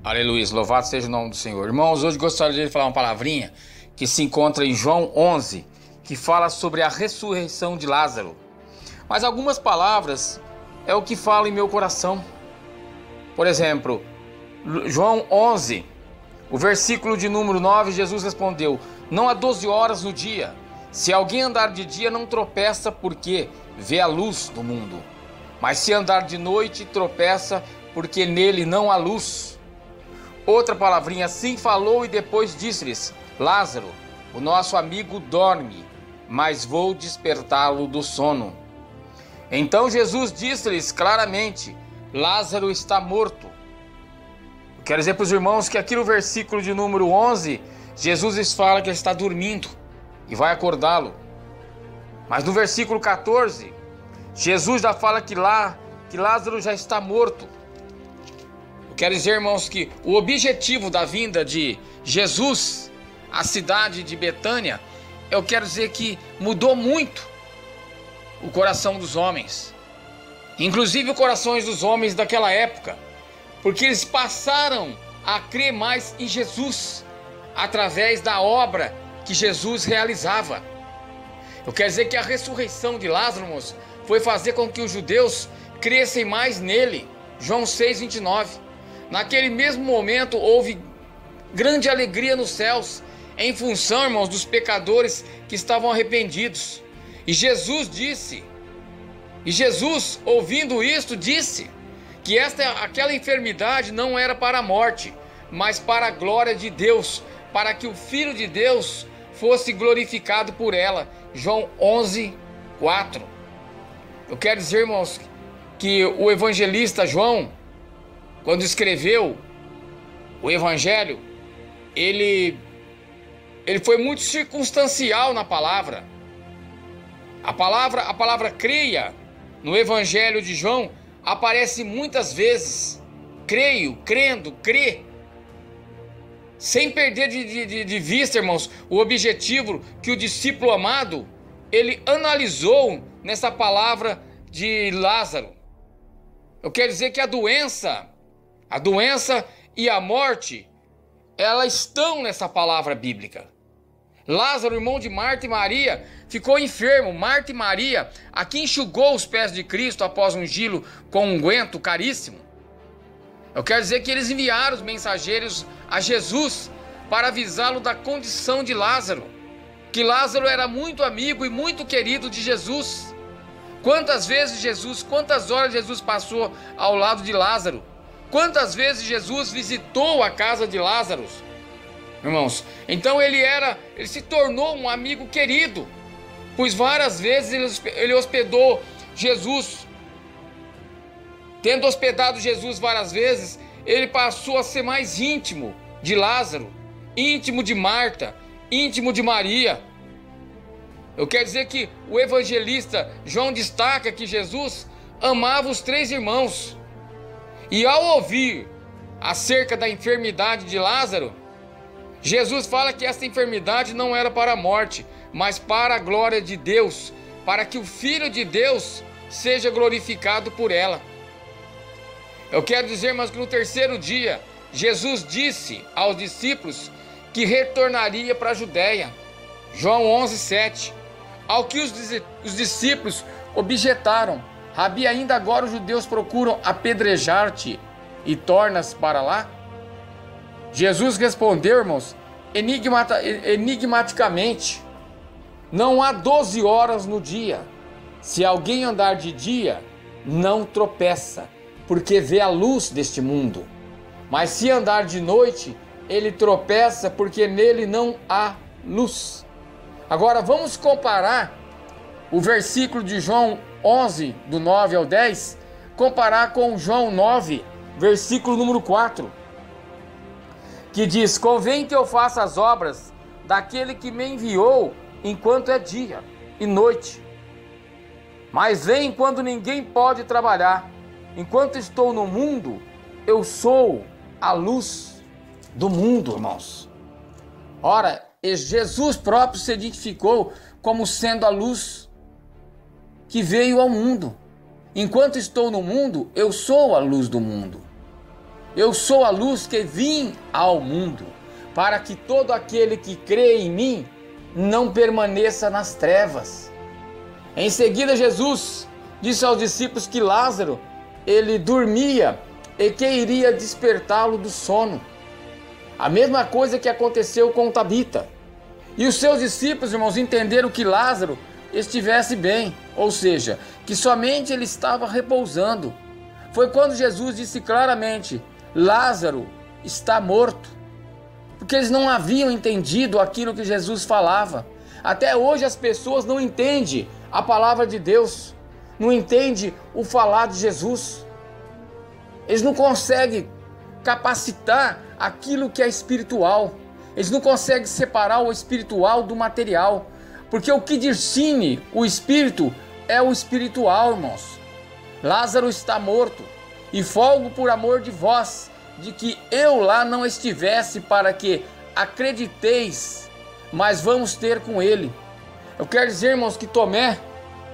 Aleluia, louvado seja o nome do Senhor. Irmãos, hoje gostaria de falar uma palavrinha que se encontra em João 11, que fala sobre a ressurreição de Lázaro. Mas algumas palavras é o que fala em meu coração. Por exemplo, João 11, o versículo de número 9, Jesus respondeu: não há 12 horas no dia. Se alguém andar de dia não tropeça porque vê a luz do mundo. Mas se andar de noite tropeça porque nele não há luz. Outra palavrinha, assim falou e depois disse-lhes: Lázaro, o nosso amigo dorme, mas vou despertá-lo do sono. Então Jesus disse-lhes claramente: Lázaro está morto. Eu quero dizer para os irmãos que aqui no versículo de número 11, Jesus lhes fala que ele está dormindo e vai acordá-lo. Mas no versículo 14, Jesus já fala que Lázaro já está morto. Eu quero dizer, irmãos, que o objetivo da vinda de Jesus à cidade de Betânia, eu quero dizer que mudou muito o coração dos homens, inclusive os corações dos homens daquela época, porque eles passaram a crer mais em Jesus através da obra que Jesus realizava. Eu quero dizer que a ressurreição de Lázaro, irmãos, foi fazer com que os judeus crescem mais nele. João 6:29. Naquele mesmo momento houve grande alegria nos céus, em função, irmãos, dos pecadores que estavam arrependidos. E Jesus, ouvindo isto, disse que aquela enfermidade não era para a morte, mas para a glória de Deus, para que o Filho de Deus fosse glorificado por ela. João 11:4. Eu quero dizer, irmãos, que o evangelista João, quando escreveu o evangelho, ele foi muito circunstancial na palavra. A palavra creia no evangelho de João aparece muitas vezes. Creio, crendo, crê. Sem perder de vista, irmãos, o objetivo que o discípulo amado, ele analisou nessa palavra de Lázaro. Eu quero dizer que a doença e a morte, elas estão nessa palavra bíblica. Lázaro, irmão de Marta e Maria, ficou enfermo. Marta e Maria, a quem enxugou os pés de Cristo após ungí-lo com um unguento caríssimo. Eu quero dizer que eles enviaram os mensageiros a Jesus para avisá-lo da condição de Lázaro, que Lázaro era muito amigo e muito querido de Jesus. Quantas horas Jesus passou ao lado de Lázaro? Quantas vezes Jesus visitou a casa de Lázaro? Irmãos, então ele se tornou um amigo querido, pois várias vezes ele hospedou Jesus. Tendo hospedado Jesus várias vezes, ele passou a ser mais íntimo de Lázaro, íntimo de Marta, íntimo de Maria. Eu quero dizer que o evangelista João destaca que Jesus amava os três irmãos. E ao ouvir acerca da enfermidade de Lázaro, Jesus fala que essa enfermidade não era para a morte, mas para a glória de Deus, para que o Filho de Deus seja glorificado por ela. Eu quero dizer, mas que no terceiro dia, Jesus disse aos discípulos que retornaria para a Judéia. João 11:7. Ao que os discípulos objetaram: Rabi, ainda agora os judeus procuram apedrejar-te e tornas para lá? Jesus respondeu, irmãos, enigmaticamente: não há 12 horas no dia. Se alguém andar de dia, não tropeça, porque vê a luz deste mundo. Mas se andar de noite, ele tropeça, porque nele não há luz. Agora vamos comparar o versículo de João 11, do 9 ao 10, comparar com João 9, versículo número 4, que diz: convém que eu faça as obras daquele que me enviou enquanto é dia e noite. Mas vem quando ninguém pode trabalhar. Enquanto estou no mundo, eu sou a luz do mundo, irmãos. Ora, Jesus próprio se identificou como sendo a luz que veio ao mundo. Enquanto estou no mundo, eu sou a luz do mundo. Eu sou a luz que vim ao mundo, para que todo aquele que crê em mim não permaneça nas trevas. Em seguida, Jesus disse aos discípulos que Lázaro, ele dormia e que iria despertá-lo do sono. A mesma coisa que aconteceu com Tabita. E os seus discípulos, irmãos, entenderam que Lázaro estivesse bem, ou seja, que somente ele estava repousando. Foi quando Jesus disse claramente: Lázaro está morto. Porque eles não haviam entendido aquilo que Jesus falava. Até hoje as pessoas não entendem a palavra de Deus, não entendem o falar de Jesus. Eles não conseguem capacitar aquilo que é espiritual. Eles não conseguem separar o espiritual do material. Porque o que discerne o espírito é o espiritual, irmãos. Lázaro está morto, e folgo por amor de vós, de que eu lá não estivesse, para que acrediteis, mas vamos ter com ele. Eu quero dizer, irmãos, que Tomé,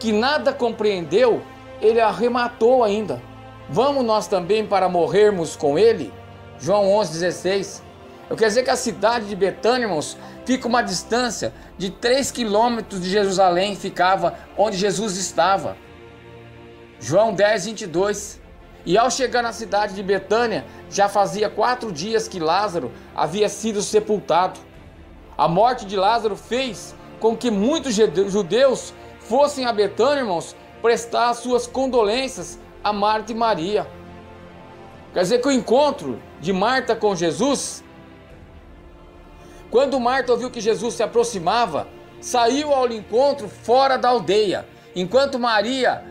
que nada compreendeu, ele arrematou ainda. Vamos nós também para morrermos com ele? João 11,16. Eu quero dizer que a cidade de Betânia, irmãos, fica uma distância de 3 quilômetros de Jerusalém, ficava onde Jesus estava. João 10,22. E ao chegar na cidade de Betânia, já fazia 4 dias que Lázaro havia sido sepultado. A morte de Lázaro fez com que muitos judeus fossem a Betânia, irmãos, prestar as suas condolências a Marta e Maria. Quer dizer que o encontro de Marta com Jesus, quando Marta ouviu que Jesus se aproximava, saiu ao encontro fora da aldeia, enquanto Maria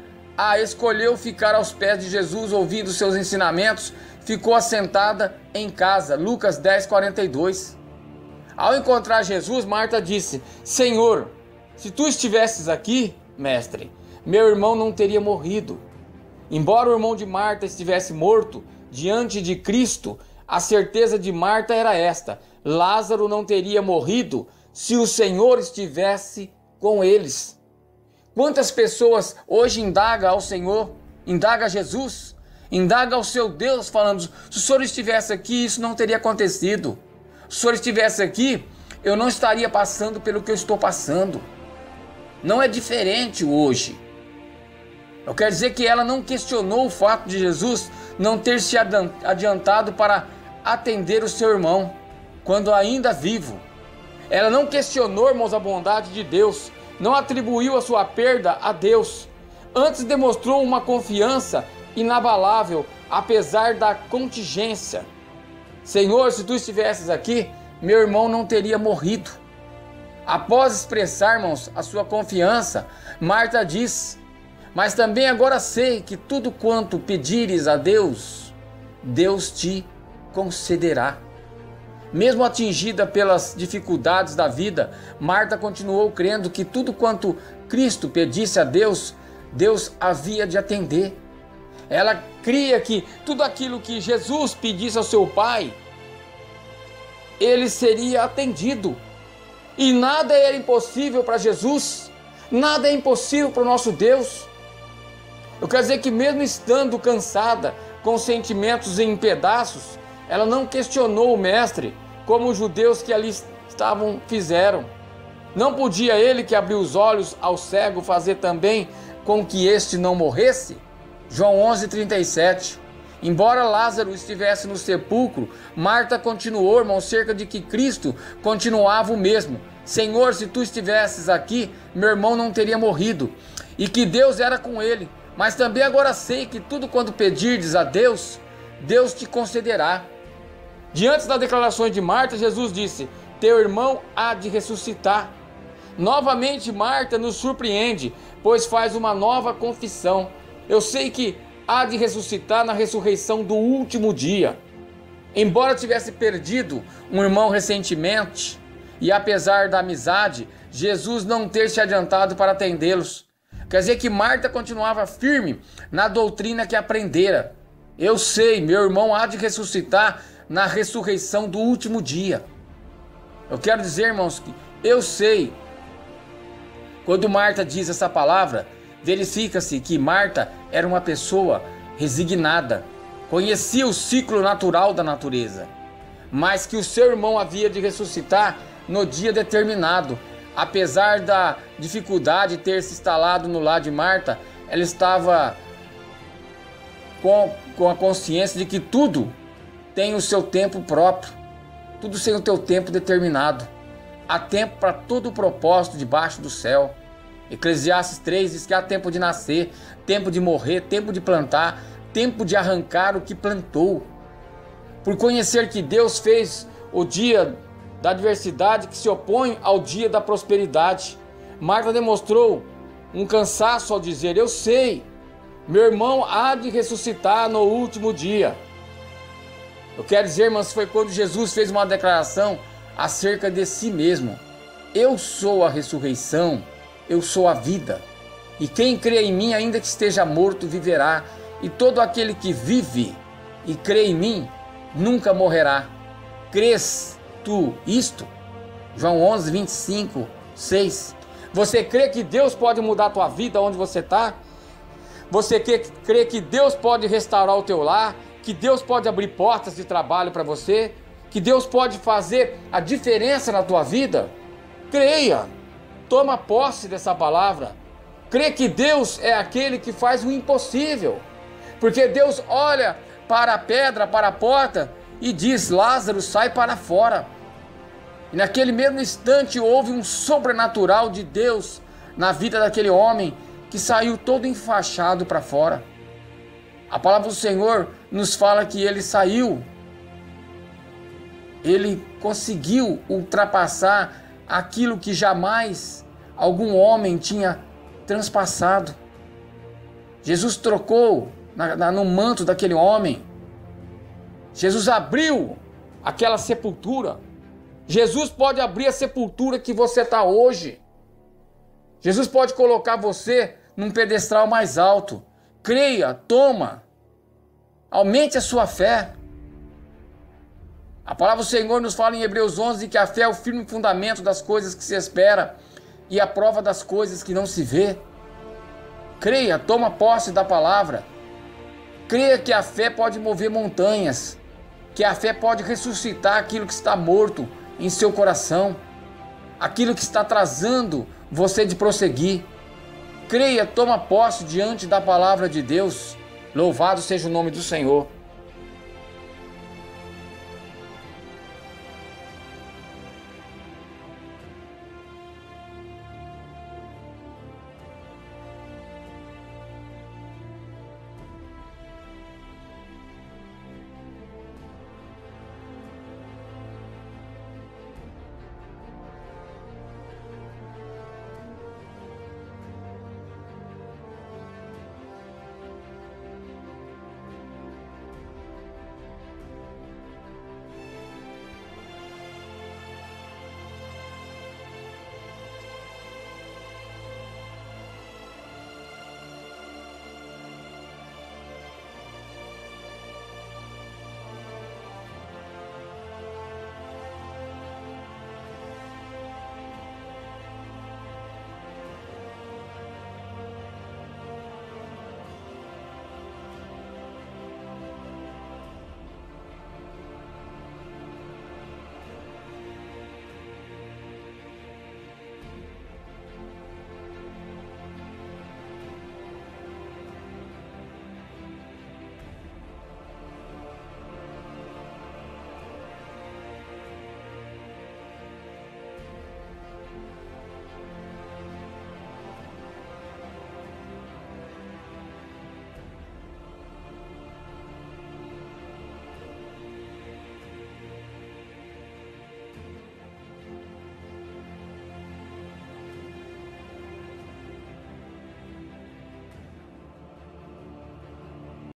escolheu ficar aos pés de Jesus, ouvindo seus ensinamentos, ficou assentada em casa. Lucas 10,42. Ao encontrar Jesus, Marta disse: Senhor, se tu estivesses aqui, mestre, meu irmão não teria morrido. Embora o irmão de Marta estivesse morto, diante de Cristo, a certeza de Marta era esta: Lázaro não teria morrido se o Senhor estivesse com eles. Quantas pessoas hoje indagam ao Senhor, indagam a Jesus, indagam ao seu Deus, falando: se o Senhor estivesse aqui, isso não teria acontecido. Se o Senhor estivesse aqui, eu não estaria passando pelo que eu estou passando. Não é diferente hoje. Eu quero dizer que ela não questionou o fato de Jesus não ter se adiantado para atender o seu irmão, quando ainda vivo. Ela não questionou, irmãos, a bondade de Deus, não atribuiu a sua perda a Deus. Antes demonstrou uma confiança inabalável, apesar da contingência. Senhor, se tu estivesses aqui, meu irmão não teria morrido. Após expressar, irmãos, a sua confiança, Marta diz: mas também agora sei que tudo quanto pedires a Deus, Deus te concederá. Mesmo atingida pelas dificuldades da vida, Marta continuou crendo que tudo quanto Cristo pedisse a Deus, Deus havia de atender. Ela cria que tudo aquilo que Jesus pedisse ao seu Pai, ele seria atendido. E nada era impossível para Jesus, nada é impossível para o nosso Deus. Eu quero dizer que mesmo estando cansada, com sentimentos em pedaços, ela não questionou o mestre, como os judeus que ali estavam fizeram. Não podia ele, que abriu os olhos ao cego, fazer também com que este não morresse? João 11,37. Embora Lázaro estivesse no sepulcro, Marta continuou, irmão, cerca de que Cristo continuava o mesmo. Senhor, se tu estivesses aqui, meu irmão não teria morrido. E que Deus era com ele. Mas também agora sei que tudo quanto pedirdes a Deus, Deus te concederá. Diante das declarações de Marta, Jesus disse: teu irmão há de ressuscitar. Novamente Marta nos surpreende, pois faz uma nova confissão: eu sei que há de ressuscitar na ressurreição do último dia. Embora tivesse perdido um irmão recentemente, e apesar da amizade, Jesus não ter se adiantado para atendê-los. Quer dizer que Marta continuava firme na doutrina que aprendera. Eu sei, meu irmão há de ressuscitar na ressurreição do último dia. Eu quero dizer, irmãos, que eu sei. Quando Marta diz essa palavra, verifica-se que Marta era uma pessoa resignada, conhecia o ciclo natural da natureza, mas que o seu irmão havia de ressuscitar no dia determinado. Apesar da dificuldade de ter se instalado no lar de Marta, ela estava com a consciência de que tudo tem o seu tempo próprio, tudo tem o seu tempo determinado. Há tempo para todo o propósito debaixo do céu. Eclesiastes 3 diz que há tempo de nascer, tempo de morrer, tempo de plantar, tempo de arrancar o que plantou. Por conhecer que Deus fez o dia da adversidade que se opõe ao dia da prosperidade, Marta demonstrou um cansaço ao dizer: eu sei, meu irmão há de ressuscitar no último dia. Eu quero dizer, irmãos, foi quando Jesus fez uma declaração acerca de si mesmo: eu sou a ressurreição, eu sou a vida, e quem crê em mim, ainda que esteja morto, viverá, e todo aquele que vive e crê em mim nunca morrerá. Crês tu isto? João 11, 25, 6. Você crê que Deus pode mudar a tua vida onde você está? Você crê que Deus pode restaurar o teu lar? Que Deus pode abrir portas de trabalho para você? Que Deus pode fazer a diferença na tua vida? Creia, toma posse dessa palavra. Crê que Deus é aquele que faz o impossível, porque Deus olha para a pedra, para a porta e diz: Lázaro, sai para fora. E naquele mesmo instante houve um sobrenatural de Deus na vida daquele homem, que saiu todo enfaixado para fora. A palavra do Senhor nos fala que ele saiu, ele conseguiu ultrapassar aquilo que jamais algum homem tinha transpassado. Jesus trocou no manto daquele homem. Jesus abriu aquela sepultura. Jesus pode abrir a sepultura que você está hoje. Jesus pode colocar você num pedestal mais alto. Creia, toma, aumente a sua fé. A palavra do Senhor nos fala em Hebreus 11 que a fé é o firme fundamento das coisas que se espera e a prova das coisas que não se vê. Creia, toma posse da palavra. Creia que a fé pode mover montanhas, que a fé pode ressuscitar aquilo que está morto em seu coração, aquilo que está atrasando você de prosseguir. Creia, toma posse diante da palavra de Deus. Louvado seja o nome do Senhor.